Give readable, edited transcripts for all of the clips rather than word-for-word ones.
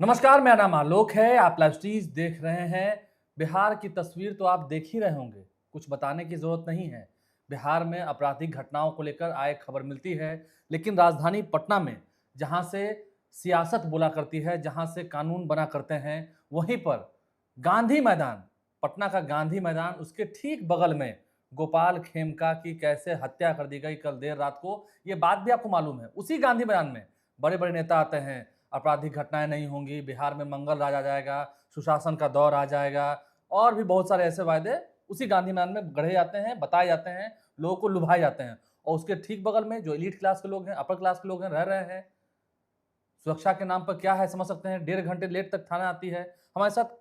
नमस्कार, मेरा नाम आलोक है। आप लाइव स्ट्रीज देख रहे हैं। बिहार की तस्वीर तो आप देख ही रहे होंगे, कुछ बताने की ज़रूरत नहीं है। बिहार में आपराधिक घटनाओं को लेकर आए खबर मिलती है, लेकिन राजधानी पटना में जहां से सियासत बोला करती है, जहां से कानून बना करते हैं, वहीं पर गांधी मैदान, पटना का गांधी मैदान, उसके ठीक बगल में गोपाल खेमका की कैसे हत्या कर दी गई कल देर रात को, ये बात भी आपको मालूम है। उसी गांधी मैदान में बड़े बड़े नेता आते हैं, आपराधिक घटनाएं नहीं होंगी, बिहार में मंगल राज आ जाएगा, सुशासन का दौर आ जाएगा, और भी बहुत सारे ऐसे वायदे उसी गांधी मैदान में गढ़े जाते हैं, बताए जाते हैं, लोगों को लुभाए जाते हैं। और उसके ठीक बगल में जो एलीट क्लास के लोग हैं, अपर क्लास के लोग हैं, रह रहे हैं। सुरक्षा के नाम पर क्या है समझ सकते हैं, 1.5 घंटे लेट तक थाना आती है। हमारे साथ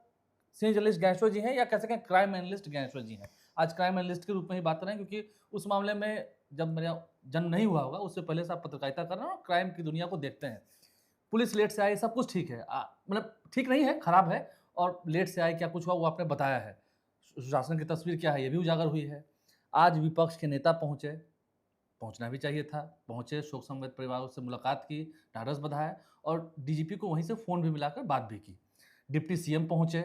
सीनियर जर्नलिस्ट ज्ञानेश्वर जी हैं, या कह सकें क्राइम एनालिस्ट ज्ञानेश्वर जी हैं। आज क्राइम एनालिस्ट के रूप में ही बात कर रहे हैं, क्योंकि उस मामले में जब मेरा जन्म नहीं हुआ होगा, उससे पहले से आप पत्रकारिता कर रहे हैं और क्राइम की दुनिया को देखते हैं। पुलिस लेट से आई, सब कुछ ठीक है, मतलब ठीक नहीं है, खराब है, और लेट से आई, क्या कुछ हुआ वो आपने बताया है। सुशासन की तस्वीर क्या है ये भी उजागर हुई है। आज विपक्ष के नेता पहुंचे, पहुंचना भी चाहिए था, पहुंचे, शोक संवेद परिवारों से मुलाकात की, ढाढस बंधाया, और डीजीपी को वहीं से फोन भी मिलाकर बात भी की। डिप्टी सीएम पहुंचे,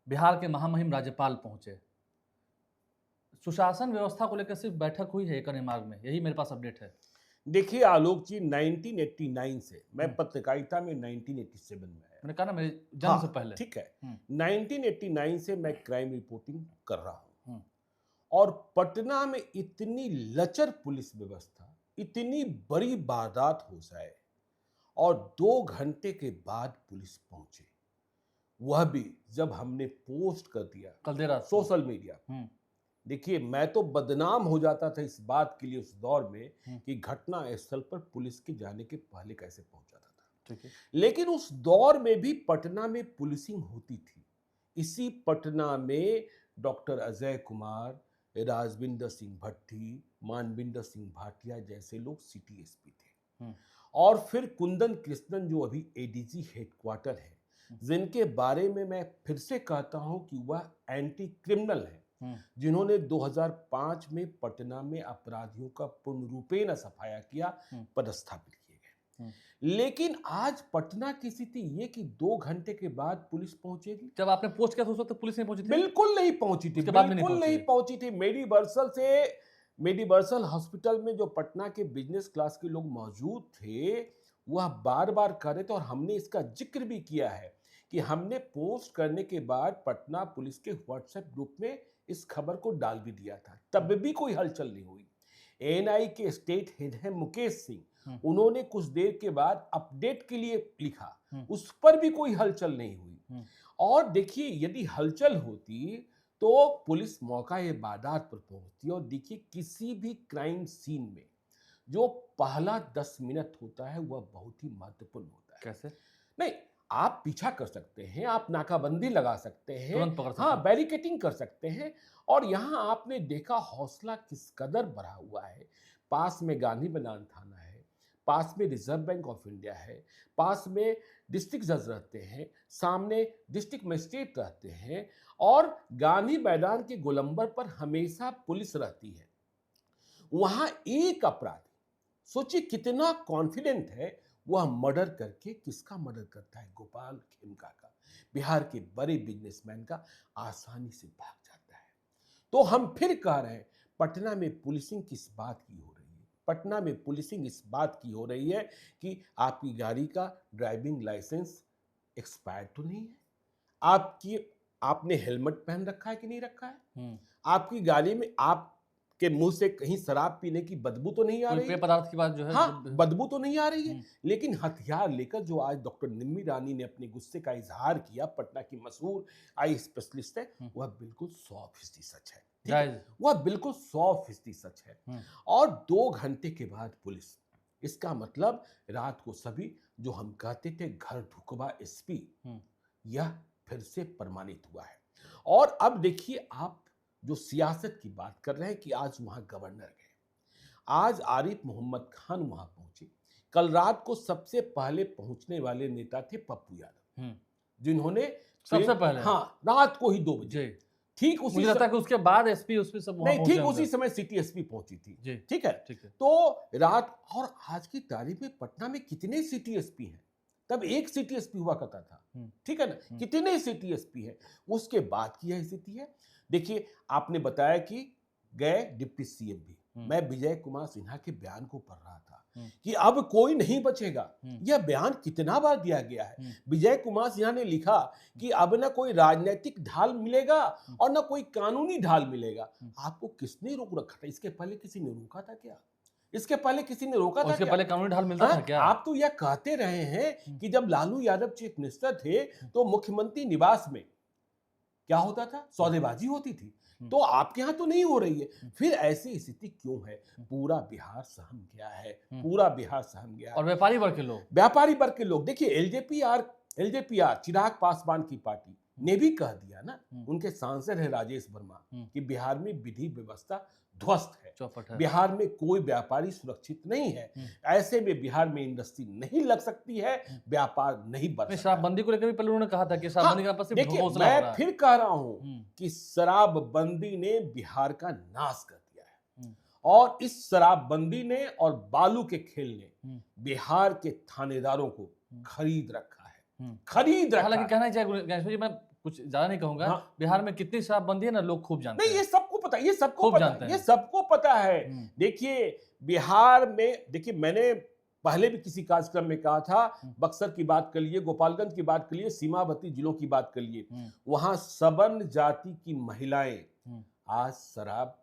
बिहार के महामहिम राज्यपाल पहुंचे। सुशासन व्यवस्था को लेकर सिर्फ बैठक हुई है एक मार्ग में, यही मेरे पास अपडेट है। देखिए आलोक जी, 1989 से मैं पत्रकारिता में 1987 में आया। मैंने कहा ना, मेरे जन्म से हाँ, पहले। ठीक है। हम्म, 1989 से मैं क्राइम रिपोर्टिंग कर रहा हूँ। हम्म, और पटना में इतनी लचर पुलिस व्यवस्था, इतनी बड़ी वारदात हो जाए और 2 घंटे के बाद पुलिस पहुंचे, वह भी जब हमने पोस्ट कर दिया कल देर रात को। Social media. हम्म, देखिए, मैं तो बदनाम हो जाता था इस बात के लिए उस दौर में हम्म, कि घटना स्थल पर पुलिस के जाने के पहले कैसे पहुंच जाता था। ठीक है। लेकिन उस दौर में भी पटना में पुलिसिंग होती थी। इसी पटना में डॉक्टर अजय कुमार, राजविंदर सिंह भट्टी, मानविंदर सिंह भाटिया जैसे लोग सिटी एसपी थे। हम्म, और फिर कुंदन कृष्णन जो अभी एडीजी हेडक्वार्टर है, जिनके बारे में मैं फिर से कहता हूं कि वह एंटी क्रिमिनल है, हम्म, जिन्होंने 2005 में पटना में अपराधियों का पूर्ण रूपेण सफाया किया, पदस्थापित किए गए। लेकिन आज पटना की स्थिति ये कि 2 घंटे के बाद पुलिस पहुंचेगी। जब आपने पोस्ट किया था उस वक्त पुलिस नहीं पहुंची थी? बिल्कुल नहीं पहुंची थी, उसके बाद भी नहीं बिल्कुल पहुंची नहीं है? पहुंची थी। मेडिवर्सल हॉस्पिटल में जो पटना के बिजनेस क्लास के लोग मौजूद थे, वह बार बार कर रहे थे, और हमने इसका जिक्र भी किया है कि हमने पोस्ट करने के बाद पटना पुलिस के व्हाट्सएप ग्रुप में इस खबर को डाल भी दिया था, तब भी कोई हलचल नहीं हुई। एएनआई के स्टेट हेड हैं मुकेश सिंह, उन्होंने कुछ देर के बाद अपडेट के लिए लिखा, उस पर भी कोई हलचल नहीं हुई। और देखिए, यदि हलचल होती तो पुलिस मौका ये वारदात पर पहुंचती। और देखिए, किसी भी क्राइम सीन में जो पहला 10 मिनट होता है वह बहुत ही महत्वपूर्ण होता है। कैसे? नहीं, आप पीछा कर सकते हैं, आप नाकाबंदी लगा सकते हैं, तुरंत पकड़ सकते हाँ, हैं। बैरिकेटिंग कर सकते हैं। और यहाँ आपने देखा हौसला किस कदर बढ़ा हुआ है। पास में गांधी मैदान थाना है, पास में रिजर्व बैंक ऑफ इंडिया है, पास में डिस्ट्रिक्ट जज रहते हैं, सामने डिस्ट्रिक्ट मजिस्ट्रेट रहते हैं, और गांधी मैदान के गोलंबर पर हमेशा पुलिस रहती है। वहां एक अपराधी, सोचिए कितना कॉन्फिडेंट है, वह मर्डर करके, किसका मर्डर करता है? गोपाल खेमका का, बिहार के बड़े बिजनेसमैन का, आसानी से भाग जाता है। तो हम फिर कह रहे हैं, पटना में पुलिसिंग किस बात की हो रही है? पटना में पुलिसिंग इस बात की हो रही है कि आपकी गाड़ी का ड्राइविंग लाइसेंस एक्सपायर तो नहीं है, आपकी आपने हेलमेट पहन रखा है कि नहीं रखा है, आपकी गाड़ी में आपके मुंह से कहीं शराब पीने की बदबू तो नहीं आ कोई रही पेय है? पदार्थ की बात जो है हाँ, बदबू तो नहीं आ रही है। हम्म, लेकिन हथियार लेकर जो आज डॉक्टर निम्मी रानी ने अपने गुस्से का इजहार किया, पटना की मशहूर आई स्पेशलिस्ट है, वह बिल्कुल 100% सच है। ठीक है? जायज। वह बिल्कुल 100% सच है। और 2 घंटे के बाद पुलिस, इसका मतलब रात को सभी जो हम कहते थे घर ढुकवा एसपी, यह फिर से प्रमाणित हुआ है। और अब देखिए, आप जो सियासत की बात कर रहे हैं कि आज वहां गवर्नर गए, आज आरिफ मोहम्मद खान वहां पहुंचे। कल रात को सबसे पहले पहुंचने वाले नेता थे पप्पू यादव, जिन्होंने सबसे पहले? हाँ, रात को ही 2 बजे, जी। ठीक उसी मुझे लगता है कि उसके बाद एसपी उसपी सब वहां नहीं, पहुंचे ठीक होंगे। उसी समय सिटी एसपी पहुंची थी। जी, ठीक है? ठीक है। तो रात, और आज की तारीख में पटना में कितने सिटी एसपी हैं? तब एक सिटी एसपी हुआ करता था, ठीक है ना, कितने सिटी एसपी है, उसके बाद की यह स्थिति है। देखिए आपने बताया कि गए डिप्टी सीएम भी, मैं विजय कुमार सिन्हा के बयान को पढ़ रहा था कि अब कोई नहीं बचेगा। यह बयान कितना बार दिया गया है। विजय कुमार सिन्हा ने लिखा कि अब ना कोई राजनीतिक ढाल मिलेगा और ना कोई कानूनी ढाल मिलेगा। आपको किसने रोक रखा था? इसके पहले किसी ने रोका था क्या? इसके पहले किसी ने रोका था? उसके पहले कानूनी ढाल मिलता था क्या? आप तो यह कहते रहे हैं कि जब लालू यादव चीफ मिनिस्टर थे तो मुख्यमंत्री निवास में क्या होता था? सौदेबाजी होती थी। तो आपके यहां तो नहीं हो रही है, फिर ऐसी स्थिति क्यों है? पूरा बिहार सहम गया है, पूरा बिहार सहम गया है। और व्यापारी वर्ग के लोग, देखिए एलजेपीआर चिराग पासवान की पार्टी ने भी कह दिया ना, उनके सांसद है राजेश वर्मा, कि बिहार में विधि व्यवस्था ध्वस्त है, चौपट है। बिहार में कोई व्यापारी सुरक्षित नहीं है, ऐसे में बिहार में इंडस्ट्री नहीं लग सकती है, व्यापार नहीं बढ़ सकता। शराबबंदी को लेकर भी पहले उन्होंने कहा था कि शराबबंदी का आपस में देखिए घोषणा हो रहा मैं है। फिर कह रहा हूं कि शराबबंदी ने बिहार का नाश कर दिया है, और इस शराबबंदी ने और बालू के खेल ने बिहार के थानेदारों को खरीद रखा है, खरीद रखा। हालांकि कहना चाहिए गणेश भाई, मैं कुछ ज्यादा नहीं कहूंगा। बिहार में कितनी शराबबंदी है ना, लोग खूब जानते हैं। नहीं, ये सबको पता है, ये सबको खूब पता जानते है, हैं। ये सबको पता है। देखिए बिहार में, देखिए मैंने पहले भी किसी कार्यक्रम में कहा था, बक्सर की बात कर लिए, गोपालगंज की बात कर लिए, सीमावर्ती जिलों की बात कर लिए, वहां सवर्ण जाति की महिलाएं आज शराब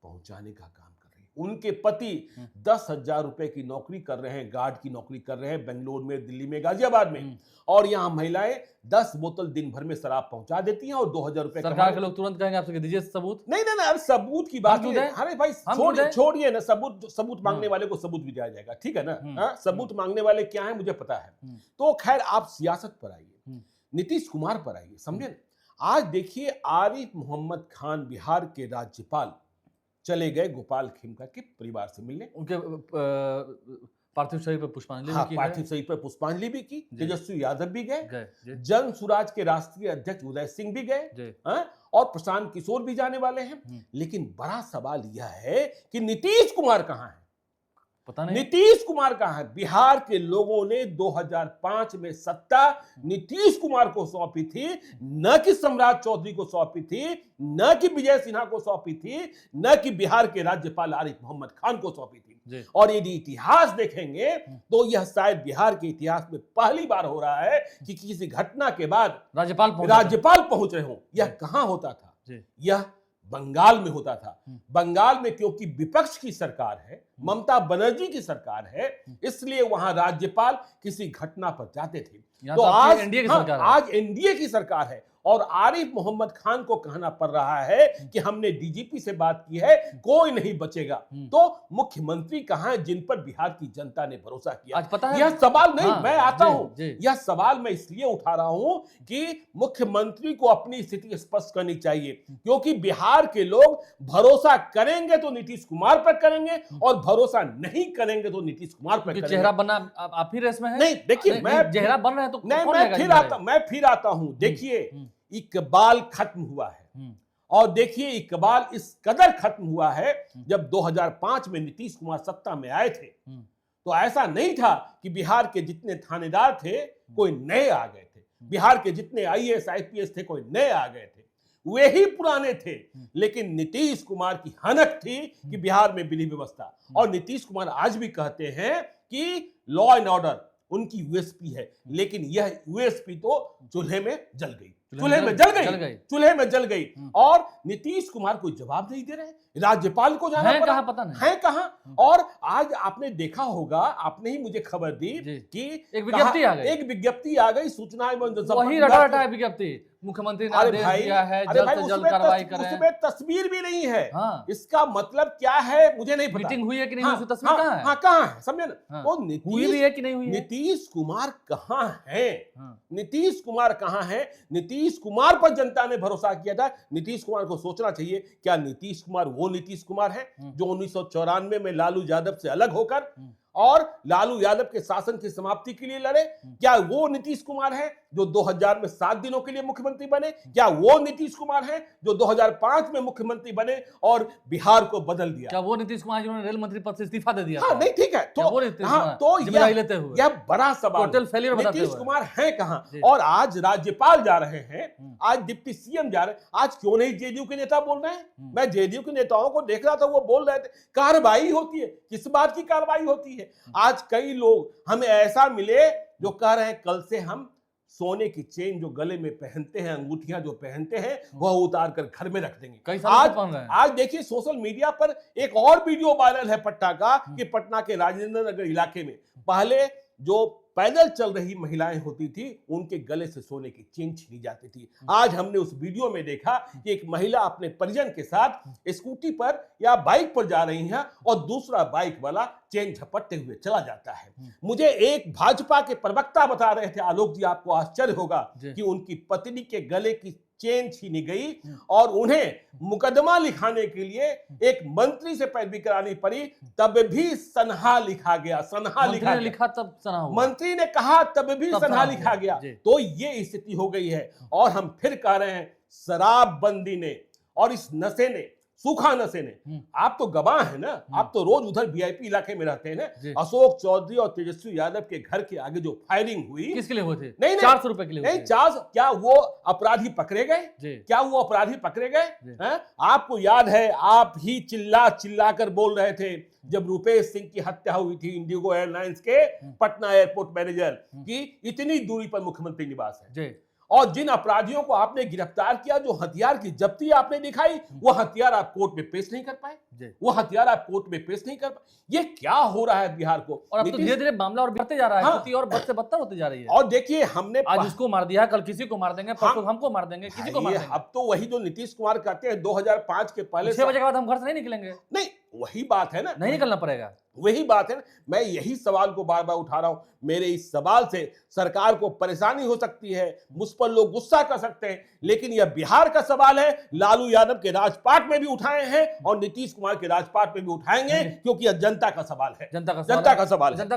पहुंचाने का काम कर रही हैं। उनके पति 10,000 रुपए की नौकरी कर रहे हैं, गार्ड की नौकरी कर रहे हैं बेंगलोर में, दिल्ली में, गाजियाबाद में, और यहाँ महिलाएं 10 बोतल दिन भर में शराब पहुंचा देती हैं और 2,000 रुपए। सरकार के लोग तुरंत कहेंगे आपसे कि दीजिए सबूत। नहीं नहीं, अब सबूत की बात है। अरे भाई छोड़िए ना, सबूत मांगने वाले को सबूत भी दिया जाएगा, ठीक है ना। सबूत मांगने वाले क्या है मुझे पता है। तो खैर आप सियासत पर आइए, नीतीश कुमार पर आइए, समझे ना। आज देखिए आरिफ मोहम्मद खान बिहार के राज्यपाल चले गए गोपाल खेमका के परिवार से मिलने, उनके पार्थिव शरीर पर पुष्पांजलि भी की। पार्थिव शरीर पर पुष्पांजलि भी की। तेजस्वी यादव भी गए, जन सुराज के राष्ट्रीय अध्यक्ष उदय सिंह भी गए, और प्रशांत किशोर भी जाने वाले हैं। लेकिन बड़ा सवाल यह है कि नीतीश कुमार कहां है? पता नहीं नीतीश कुमार कहां है? बिहार के लोगों ने 2005 में सत्ता नीतीश कुमार को सौंपी थी, न कि सम्राट चौधरी को सौंपी थी, न कि विजय सिन्हा को सौंपी थी, न कि बिहार के राज्यपाल आरिफ मोहम्मद खान को सौंपी थी। और यदि इतिहास देखेंगे तो यह शायद बिहार के इतिहास में पहली बार हो रहा है कि किसी घटना के बाद राज्यपाल पहुंच रहे हो। यह कहां होता था? यह बंगाल में होता था। बंगाल में क्योंकि विपक्ष की सरकार है, ममता बनर्जी की सरकार है, इसलिए वहां राज्यपाल किसी घटना पर जाते थे। तो आज एनडीए की सरकार है, और आरिफ मोहम्मद खान को कहना पड़ रहा है कि हमने डीजीपी से बात की है, कोई नहीं बचेगा। तो मुख्यमंत्री कहां है जिन पर बिहार की जनता ने भरोसा किया? आज पता है यह सवाल नहीं, मैं आता हूं, यह सवाल मैं इसलिए उठा रहा हूं कि मुख्यमंत्री को अपनी स्थिति स्पष्ट करनी चाहिए, क्योंकि बिहार के लोग भरोसा करेंगे तो नीतीश कुमार पर करेंगे, और भरोसा नहीं करेंगे तो नीतीश कुमार पर करेंगे। चेहरा बनना आप ही रेस में है? नहीं, देखिए मैं चेहरा बन रहा है तो मैं फिर आता हूं। देखिए इकबाल खत्म हुआ है, और देखिए इकबाल इस कदर खत्म हुआ है, जब 2005 में नीतीश कुमार सत्ता में आए थे तो ऐसा नहीं था कि बिहार के जितने थानेदार थे कोई नए आ गए थे, बिहार के जितने आईएएस आईपीएस थे कोई नए आ गए थे, वे ही पुराने थे। लेकिन नीतीश कुमार की हनक थी कि बिहार में विधि व्यवस्था, और नीतीश कुमार आज भी कहते हैं कि लॉ एंड ऑर्डर उनकी यूएसपी है, लेकिन यह यूएसपी तो चूल्हे में जल गई, चूल्हे में जल गई। और नीतीश कुमार कोई जवाब नहीं दे रहे, राज्यपाल को जाना पड़ा, पता नहीं है कहां। और आज आपने देखा होगा, आपने ही मुझे खबर दी कि एक विज्ञप्ति आ गई, सूचना एवं जनसंपर्क विज्ञप्ति, मुख्यमंत्री ने आदेश दिया है जल्द से जल्द कार्रवाई करें। उसमें तस्वीर भी नहीं है। इसका मतलब क्या है मुझे नहीं पता। मीटिंग हुई है कि नहीं, उसकी तस्वीर कहां है? कहां है, समझे ना। तो हुई भी है कि नहीं हुई है? नीतीश कुमार कहां है? नीतीश कुमार कहां है? नीतीश कुमार पर जनता ने भरोसा किया था। नीतीश कुमार को सोचना चाहिए, क्या नीतीश कुमार वो नीतीश कुमार है जो 1994 में लालू यादव से अलग होकर और लालू यादव के शासन की समाप्ति के लिए लड़े? क्या वो नीतीश कुमार है जो 2000 में 7 दिनों के लिए मुख्यमंत्री बने? क्या वो नीतीश कुमार है जो 2005 में मुख्यमंत्री बने और बिहार को बदल दिया? क्या वो नीतीश कुमार जिन्होंने रेल मंत्री पद से इस्तीफा दे दिया हाँ, था? नहीं, ठीक है, क्या वो नीतीश कुमार तो जिम्मेदारी लेते हुए? यह बड़ा सवाल टोटल फेलियर बताते नीतीश हुए। कुमार है कहां? जी। और आज राज्यपाल जा रहे हैं, आज डिप्टी सीएम जा रहे हैं, आज क्यों नहीं जेडीयू के नेता बोल रहे हैं? मैं जेडीयू के नेताओं को देख रहा था, वो बोल रहे थे कार्रवाई होती है। किस बात की कार्रवाई होती है? आज कई लोग हमें ऐसा मिले जो कह रहे हैं कल से हम सोने की चेन जो गले में पहनते हैं, अंगूठियां जो पहनते हैं, वह उतार कर घर में रख देंगे। कई सालों से पहन रहे हैं। आज देखिए सोशल मीडिया पर एक और वीडियो वायरल है पटना का, कि पटना के राजेंद्र नगर इलाके में पहले जो पैदल चल रही महिलाएं होती थी, उनके गले से सोने की चेन छीनी जाती थी। आज हमने उस वीडियो में देखा कि एक महिला अपने परिजन के साथ स्कूटी पर या बाइक पर जा रही है और दूसरा बाइक वाला चेन झपटते हुए चला जाता है। मुझे एक भाजपा के प्रवक्ता बता रहे थे, आलोक जी, आपको आश्चर्य होगा कि उनकी पत्नी के गले की चेन छीनी गई और उन्हें मुकदमा लिखाने के लिए एक मंत्री से पैरवी करानी पड़ी, तब भी सनहा लिखा गया। सनहा लिखा तब सनहा हुआ। मंत्री ने कहा तब भी सनहा लिखा गया। तो ये स्थिति हो गई है। और हम फिर कह रहे हैं, शराबबंदी ने और इस नशे ने, सूखा नशे ने, आप तो गवाह है ना, आप तो रोज उधर वीआईपी इलाके में रहते हैं ना। अशोक चौधरी और तेजस्वी यादव के घर के आगे जो फायरिंग हुई, किसके लिए हुए थे? नहीं, 400 रुपए के लिए नहीं, 400। क्या वो अपराधी पकड़े गए? क्या वो अपराधी पकड़े गए? आपको याद है, आप ही चिल्ला कर बोल रहे थे जब रुपेश सिंह की हत्या हुई थी, इंडिगो एयरलाइंस के पटना एयरपोर्ट मैनेजर की, इतनी दूरी पर मुख्यमंत्री निवास है। और जिन अपराधियों को आपने गिरफ्तार किया, जो हथियार की जब्ती आपने दिखाई, वो हथियार आप कोर्ट में पेश नहीं कर पाए। वो हथियार आप कोर्ट में पेश नहीं कर पाए। ये क्या हो रहा है बिहार को? और अब तो धीरे धीरे मामला और बढ़ते जा रहा है। स्थिति और बद से बदतर होती जा रही है। और देखिए, हमने आज उसको मार दिया, कल किसी को मार देंगे, परसों हमको मार देंगे, किसी को मार देंगे। अब तो वही जो नीतीश कुमार कहते हैं 2005 के पहले 6 बजे के बाद हम घर से नहीं निकलेंगे। नहीं, वही बात है ना, नहीं निकलना पड़ेगा। वही बात है ना। मैं यही सवाल को बार बार उठा रहा हूं। मेरे इस सवाल से सरकार को परेशानी हो सकती है, मुझ पर लोग गुस्सा कर सकते हैं, लेकिन यह बिहार का सवाल है। लालू यादव के राजपाट में भी उठाए हैं और नीतीश कुमार के राजपाट में भी उठाएंगे, क्योंकि यह जनता का सवाल है। जनता का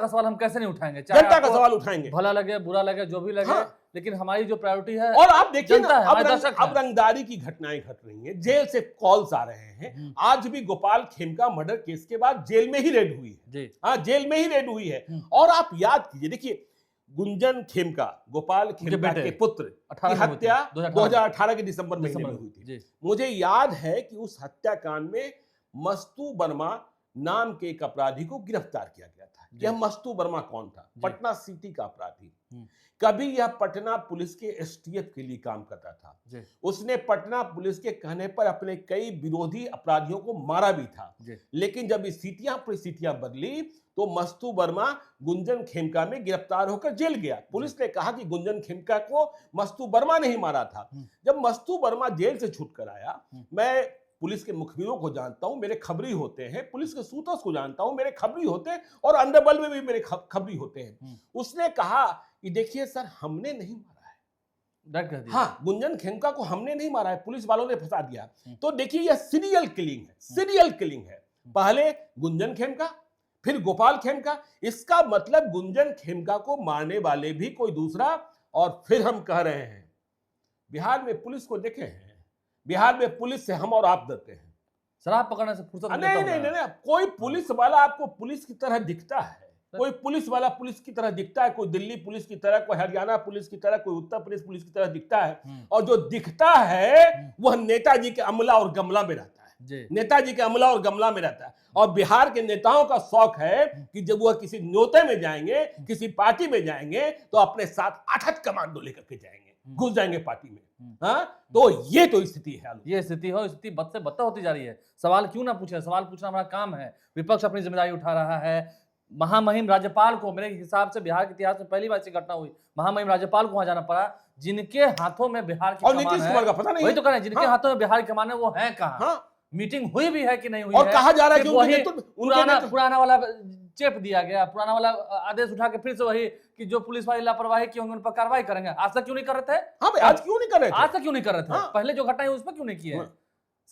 सवाल हम कैसे नहीं उठाएंगे? जनता का सवाल उठाएंगे, भला लगे बुरा लगे जो भी लगे, लेकिन हमारी जो प्रायोरिटी है। और आप देखिए ना, अब रंगदारी की घटनाएं घट रही हैं, जेल से कॉल्स आ रहे हैं। आज भी गोपाल खेमका मर्डर केस के बाद जेल में ही रेड हुई है। हाँ, जेल में ही रेड हुई है। और आप याद कीजिए, देखिए गुंजन खेमका, गोपाल खेमका के पुत्र की हत्या 2018 के दिसंबर महीने में हुई थी। मुझे याद है कि उस हत्याकांड में मस्तू वर्मा नाम के एक अपराधी को गिरफ्तार किया गया था। यह मस्तू वर्मा कौन था? पटना सिटी का अपराधी। कभी यह पटना पुलिस के एसटीएफ के लिए काम करता था। उसने पटना पुलिस के कहने पर अपने कई विरोधी अपराधियों को मारा भी था। लेकिन जब परिस्थितियां बदली तो मस्तू वर्मा गुंजन खेमका में गिरफ्तार होकर जेल गया। पुलिस ने कहा कि गुंजन खेमका को मस्तू वर्मा ने ही मारा था। जब मस्तू वर्मा जेल से छूटकर आया, मैं पुलिस के मुखबिरों को जानता हूं, मेरे खबरी होते हैं, पुलिस के सूत्रों को जानता हूं, मेरे खबरी होते हैं, और अंडरवर्ल्ड में भी मेरे खबरी होते हैं। उसने कहा कि देखिए सर, हमने नहीं मारा है। हाँ, गुंजन खेमका को हमने नहीं मारा है, पुलिस वालों ने फंसा दिया। तो देखिए, यह सीरियल किलिंग है, सीरियल किलिंग है। पहले गुंजन खेमका, फिर गोपाल खेमका। इसका मतलब गुंजन खेमका को मारने वाले भी कोई दूसरा। और फिर हम कह रहे हैं, बिहार में पुलिस को देखे हैं, बिहार में पुलिस से हम और आप डरते हैं। शराब पकड़ने से फुर्सत नहीं, कोई पुलिस वाला आपको पुलिस की तरह दिखता है, कोई पुलिस वाला पुलिस की तरह दिखता है, कोई दिल्ली पुलिस की तरह, कोई हरियाणा पुलिस की तरह, कोई उत्तर प्रदेश पुलिस की तरह दिखता है। और जो दिखता है वह नेताजी के अमला और गमला में रहता है। नेताजी के अमला और गमला में रहता है। और बिहार के नेताओं का शौक है कि जब वह किसी न्योते में जाएंगे, किसी पार्टी में जाएंगे, तो अपने साथ 8 कमांडो लेकर के जाएंगे, घुस जाएंगे पार्टी में। हाँ, तो ये तो स्थिति है। ये स्थिति हो, स्थिति बद से बदतर होती जा रही है। सवाल क्यों ना पूछे? सवाल पूछना हमारा काम है। विपक्ष अपनी जिम्मेदारी उठा रहा है। महामहिम राज्यपाल को, मेरे हिसाब से बिहार के इतिहास में पहली बार ऐसी घटना हुई, महामहिम राज्यपाल को वहां जाना पड़ा, जिनके हाथों में बिहार की कमान है। नीतीश कुमार का पता नहीं, वही तो कह रहे हैं, जिनके हाथों में बिहार की कमान है, वो है कहां? मीटिंग हुई भी है कि नहीं हुई? और कहा जा रहा है कि पुराना वाला चेप दिया गया, पुराना वाला आदेश उठा के फिर से वही कि जो पुलिस वाले लापरवाही की होंगे उन पर कार्रवाई करेंगे। आज तक क्यों नहीं कर रहे थे? हाँ भाई, आज क्यों नहीं कर रहे थे? आज तक क्यों नहीं कर रहे थे? पहले जो घटना है उस पर क्यों नहीं किए?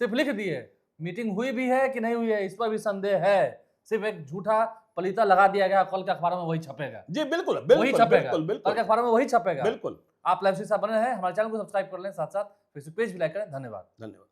सिर्फ लिख दिए। मीटिंग हुई भी है कि नहीं हुई है, इस पर भी संदेह है। सिर्फ एक झूठा पलीता लगा दिया गया, कल के अखबारों में वही छपेगा, जी बिल्कुल वही बिल्कुल छपेगा, बिल्कुल कल बिल्कुल के अखबारों में वही छपेगा। बिल्कुल। आप लाइव से बने रहें, हमारे चैनल को सब्सक्राइब कर लें, साथ साथ फेसबुक पेज भी लाइक करें। धन्यवाद। धन्यवाद।